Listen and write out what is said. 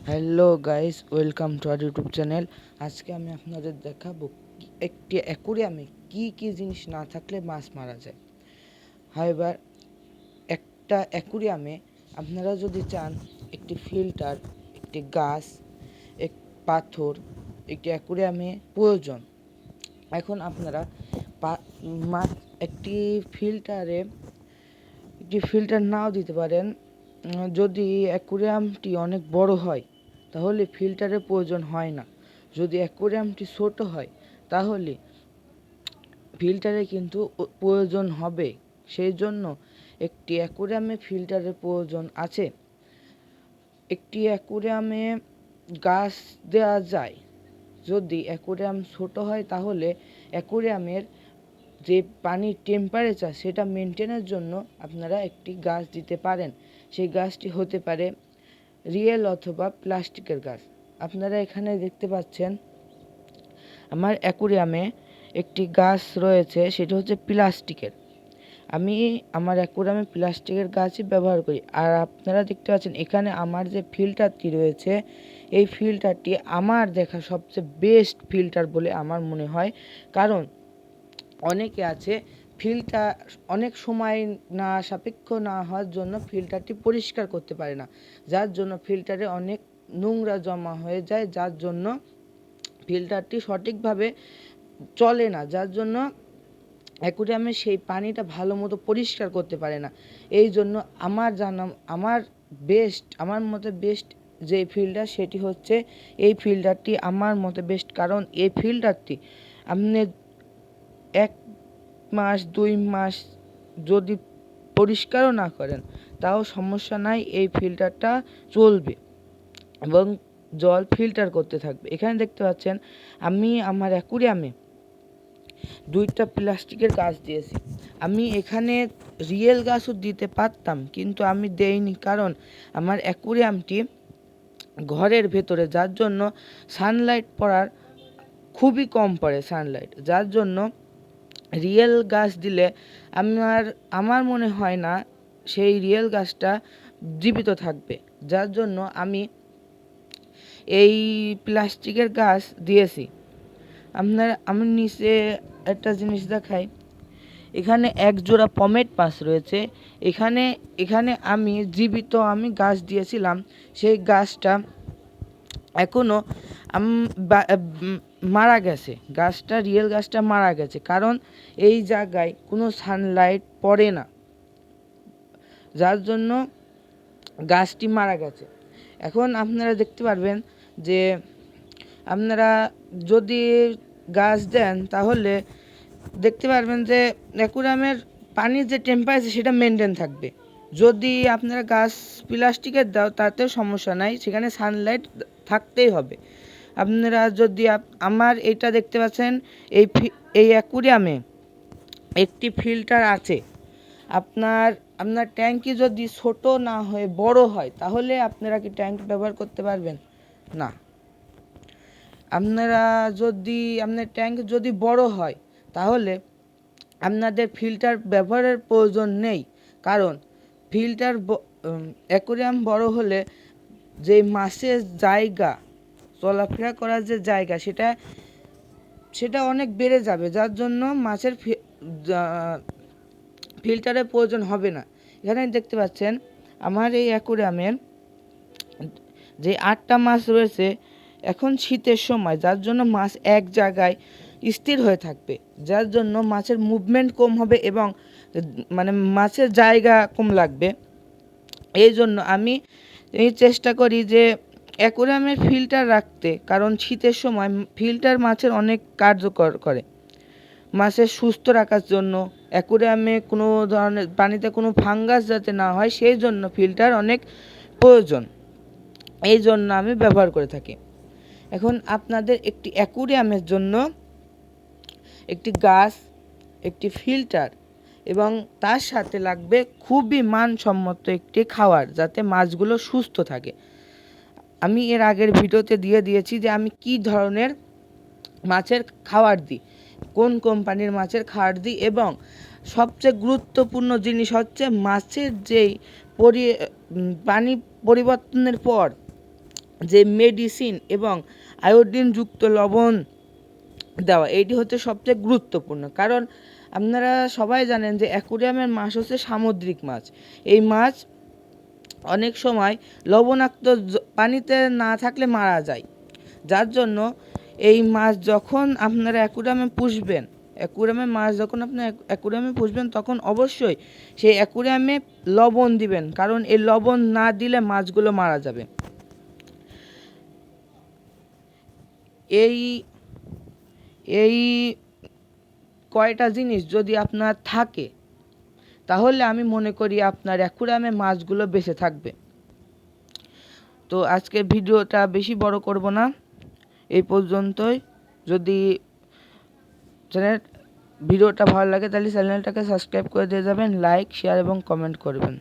Hello guys, welcome to our YouTube channel. আজকে আমি আপনাদের দেখাবো একটি অ্যাকুরিয়ামে কি জিনিস না থাকলে মাছ মারা যায়। এবার একটা অ্যাকুরিয়ামে আপনারা যদি চান একটি ফিল্টার, একটি গাছ, এক পাথর একটি অ্যাকুরিয়ামে প্রয়োজন। এখন আপনারা মাছ একটি ফিল্টার নাও দিতে পারেন। যদি অ্যাকুরিয়ামটি অনেক বড় হয় তাহলে ফিল্টারের প্রয়োজন হয় না। যদি অ্যাকুরিয়ামটি ছোট হয় তাহলে ফিল্টারে কিন্তু প্রয়োজন হবে। সেই জন্য একটি অ্যাকুরিয়ামে ফিল্টারের প্রয়োজন আছে। একটি অ্যাকুরিয়ামে গাছ দেওয়া যায়। যদি অ্যাকুরিয়াম ছোট হয় তাহলে অ্যাকুরিয়ামের যে পানির টেম্পারেচার সেটা মেনটেনের জন্য আপনারা একটি গাছ দিতে পারেন। সেই গাছটি হতে পারে রিয়েল অথবা প্লাস্টিকের গাছ। আপনারা এখানে দেখতে পাচ্ছেন আমার অ্যাকুরিয়ামে একটি গাছ রয়েছে, সেটা হচ্ছে প্লাস্টিকের। আমি আমার অ্যাকুরিয়ামে প্লাস্টিকের গাছই ব্যবহার করি। আর আপনারা দেখতে পাচ্ছেন এখানে আমার যে ফিল্টারটি রয়েছে, এই ফিল্টারটি আমার দেখা সবচেয়ে বেস্ট ফিল্টার বলে আমার মনে হয়। কারণ অনেকে আছে ফিল্টার অনেক সময় না সাপেক্ষ না হওয়ার জন্য ফিল্টারটি পরিষ্কার করতে পারে না, যার জন্য ফিল্টারে অনেক নোংরা জমা হয়ে যায়, যার জন্য ফিল্টারটি সঠিকভাবে চলে না, যার জন্য অ্যাকুরিয়ামে সেই পানিটা ভালো মতো পরিষ্কার করতে পারে না। এই জন্য আমার মতে বেস্ট যে ফিল্টার সেটি হচ্ছে এই ফিল্টারটি আমার মতে বেস্ট। কারণ এই ফিল্টারটি আপনি 1 মাস 2 মাস যদি পরিষ্কারও না করেন তাও সমস্যা নাই, এই ফিল্টারটা চলবে এবং জল ফিল্টার করতে থাকবে। এখানে দেখতে পাচ্ছেন আমি আমার অ্যাকুরিয়ামে 2টা প্লাস্টিকের গাছ দিয়েছি। আমি এখানে রিয়েল গাছও দিতে পারতাম, কিন্তু আমি দেইনি কারণ আমার অ্যাকুরিয়ামটি ঘরের ভেতরে, যার জন্য সানলাইট পড়ার খুবই কম পড়ে সানলাইট, যার জন্য রিয়েল গাছ দিলে আমার মনে হয় না সেই রিয়েল গাছটা জীবিত থাকবে। যার জন্য আমি এই প্লাস্টিকের গাছ দিয়েছি। আমি নিচে একটা জিনিস দেখাই। এখানে এক জোড়া পমেট মাছ রয়েছে। এখানে আমি গাছ দিয়েছিলাম। সেই গাছটা এখনো মারা গেছে। রিয়েল গাছটা মারা গেছে কারণ এই জায়গায় কোনো সানলাইট পড়ে না, যার জন্য গাছটি মারা গেছে। এখন আপনারা দেখতে পারবেন যে আপনারা যদি গাছ দেন তাহলে দেখতে পারবেন যে অ্যাকুরিয়ামের পানির যে টেম্পারেচার সেটা মেনটেন থাকবে। যদি আপনারা গাছ প্লাস্টিকের দাও তাতেও সমস্যা নাই, সেখানে সানলাইট থাকতেই হবে। আপনারা যদি আমার এইটা দেখতে পাচ্ছেন, এই অ্যাকুরিয়ামে একটি ফিল্টার আছে। আপনার ট্যাঙ্কি যদি ছোট না হয়ে বড় হয় তাহলে আপনারা কি ট্যাঙ্ক ব্যবহার করতে পারবেন না। আপনার ট্যাঙ্ক যদি বড় হয় তাহলে আপনাদের ফিল্টার ব্যবহারের প্রয়োজন নেই। কারণ অ্যাকুরিয়াম বড় হলে যে মাছের জায়গা, চলাফেরা করার যে জায়গা সেটা অনেক বেড়ে যাবে, যার জন্য মাছের ফিল্টারের প্রয়োজন হবে না। এখানে দেখতে পাচ্ছেন আমার এই অ্যাকুরিয়ামের যে 8টা মাছ রয়েছে। এখন শীতের সময়, যার জন্য মাছ এক জায়গায় স্থির হয়ে থাকবে, যার জন্য মাছের মুভমেন্ট কম হবে এবং মাছের জায়গা কম লাগবে। এই জন্য আমি চেষ্টা করি যে অ্যাকুরিয়ামের ফিল্টার রাখতে, কারণ শীতের সময় ফিল্টার মাছের অনেক কার্যকর করে। মাছের সুস্থ রাখার জন্য অ্যাকুরিয়ামে কোনো ধরনের পানিতে কোনো ফাঙ্গাস যাতে না হয় সেই জন্য ফিল্টার অনেক প্রয়োজন। এই জন্য আমি ব্যবহার করে থাকি। এখন আপনাদের একটি অ্যাকুরিয়ামের জন্য একটি গাছ, একটি ফিল্টার এবং তার সাথে লাগবে খুবই মানসম্মত একটি খাবার, যাতে মাছগুলো সুস্থ থাকে। আমি এর আগের ভিডিওতে দিয়ে দিয়েছি যে আমি কি ধরনের মাছের খাবার দিই, কোন কোম্পানির মাছের খাবার দিই, এবং সবচেয়ে গুরুত্বপূর্ণ জিনিস হচ্ছে মাছের যেই পানি পরিবর্তনের পর যে মেডিসিন এবং আয়োডিনযুক্ত লবণ দেওয়া, এইটি হচ্ছে সবচেয়ে গুরুত্বপূর্ণ। কারণ আপনারা সবাই জানেন যে অ্যাকুরিয়ামের মাছ হচ্ছে সামুদ্রিক মাছ। এই মাছ অনেক সময় লবণাক্ত পানিতে না থাকলে মারা যায়। যার জন্য এই মাছ যখন আপনারা অ্যাকুরিয়ামে পুষবেন, অ্যাকুরিয়ামে মাছ যখন আপনার অ্যাকুরিয়ামে পুষবেন, তখন অবশ্যই সেই অ্যাকুরিয়ামে লবণ দিবেন, কারণ এই লবণ না দিলে মাছগুলো মারা যাবে। এই এই কয়টা জিনিস যদি আপনার থাকে, তাহলে আমি মনে করি আপনার অ্যাকুরিয়ামে মাছগুলো বেঁচে থাকবে। তো আজকের ভিডিওটা বেশি বড় করব না, এই পর্যন্তই। যদি ভিডিওটা ভালো লাগে তাহলে চ্যানেলটাকে সাবস্ক্রাইব করে দিয়ে যাবেন, লাইক, শেয়ার এবং কমেন্ট করবেন।